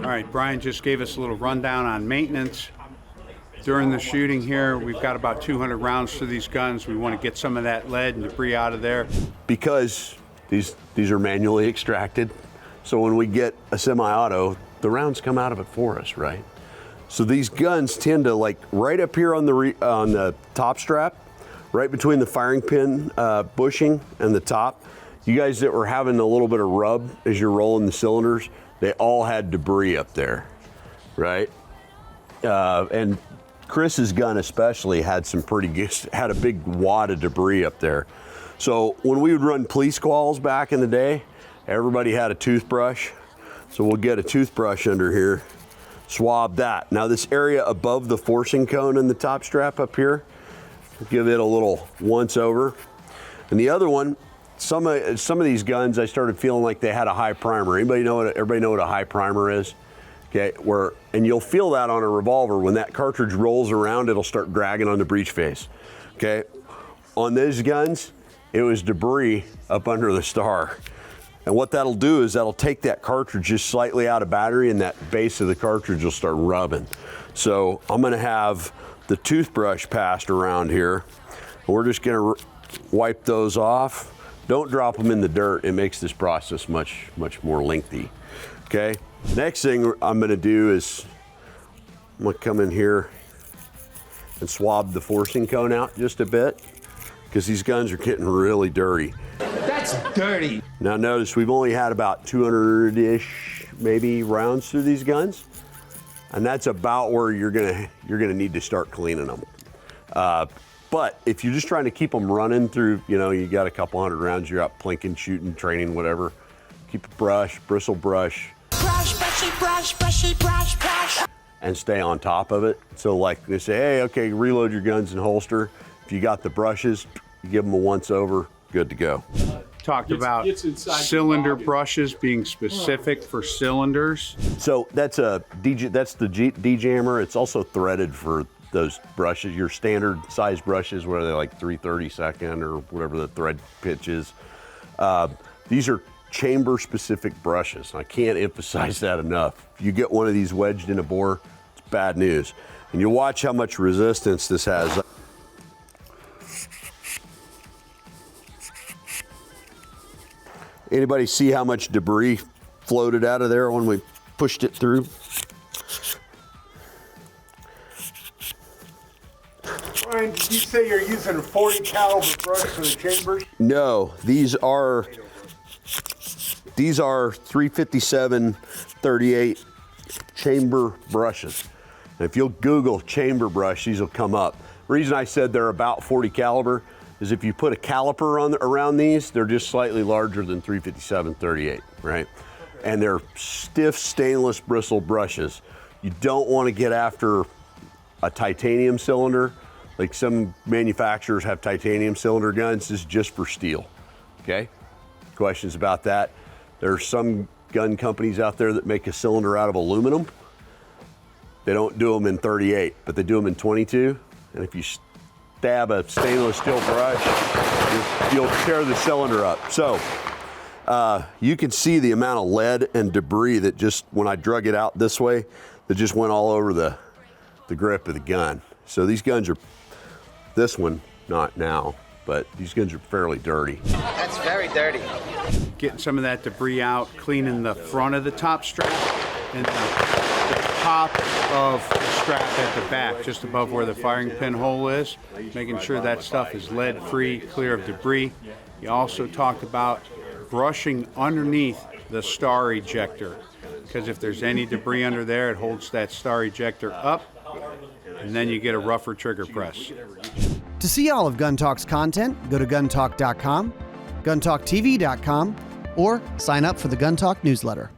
All right, Bryan just gave us a little rundown on maintenance. During the shooting here, we've got about 200 rounds to these guns. We want to get some of that lead and debris out of there. Because these are manually extracted, so when we get a semi-auto, the rounds come out of it for us, right? So these guns tend to, like, right up here on the top strap, right between the firing pin bushing and the top, you guys that were having a little bit of rub as you're rolling the cylinders, they all had debris up there, right? And Chris's gun especially had had a big wad of debris up there. So when we would run police calls back in the day, everybody had a toothbrush. So we'll get a toothbrush under here, swab that. Now this area above the forcing cone in the top strap up here, give it a little once over. And the other one, some of these guns, I started feeling like they had a high primer. Everybody know what a high primer is? Okay, and you'll feel that on a revolver. When that cartridge rolls around, it'll start dragging on the breech face. Okay, on these guns, it was debris up under the star. And what that'll do is that'll take that cartridge just slightly out of battery, and that base of the cartridge will start rubbing. So I'm gonna have the toothbrush passed around here. We're just gonna wipe those off. Don't drop them in the dirt. It makes this process much more lengthy. Okay. Next thing I'm gonna do is I'm gonna come in here and swab the forcing cone out just a bit, because these guns are getting really dirty. That's dirty. Now notice we've only had about 200-ish maybe rounds through these guns, and that's about where you're gonna need to start cleaning them. But if you're just trying to keep them running through, you got a couple hundred rounds, you're out plinking, shooting, training, whatever, keep a brush, bristle brush. Brush, brushy, brush. And stay on top of it. So like they say, hey, okay, reload your guns and holster. If you got the brushes, you give them a once over, good to go. Talked about cylinder brushes being specific for cylinders. So that's the D-jammer. It's also threaded for those brushes, your standard size brushes, where they're like 3/32 or whatever the thread pitch is. These are chamber specific brushes. I can't emphasize that enough. If you get one of these wedged in a bore, it's bad news. And you watch how much resistance this has. Anybody see how much debris floated out of there when we pushed it through? Bryan, did you say you're using a 40 caliber brush for the chambers? No, these are 357/38 chamber brushes. And if you'll Google chamber brush, these will come up. The reason I said they're about 40 caliber is if you put a caliper around these, they're just slightly larger than 357/38, right? And they're stiff stainless bristle brushes. You don't want to get after a titanium cylinder. Like some manufacturers have titanium cylinder guns. This is just for steel, okay? Questions about that? There are some gun companies out there that make a cylinder out of aluminum. They don't do them in 38, but they do them in 22. And if you stab a stainless steel brush, you'll tear the cylinder up. So you can see the amount of lead and debris that just, when I drug it out this way, that just went all over the grip of the gun. So these guns are, this one, not now, but these guns are fairly dirty. That's very dirty. Getting some of that debris out, cleaning the front of the top strap and the top of the strap at the back, just above where the firing pin hole is, making sure that stuff is lead-free, clear of debris. You also talked about brushing underneath the star ejector, because if there's any debris under there, it holds that star ejector up, and then you get a rougher trigger press. To see all of Gun Talk's content, go to guntalk.com, guntalktv.com, or sign up for the Gun Talk newsletter.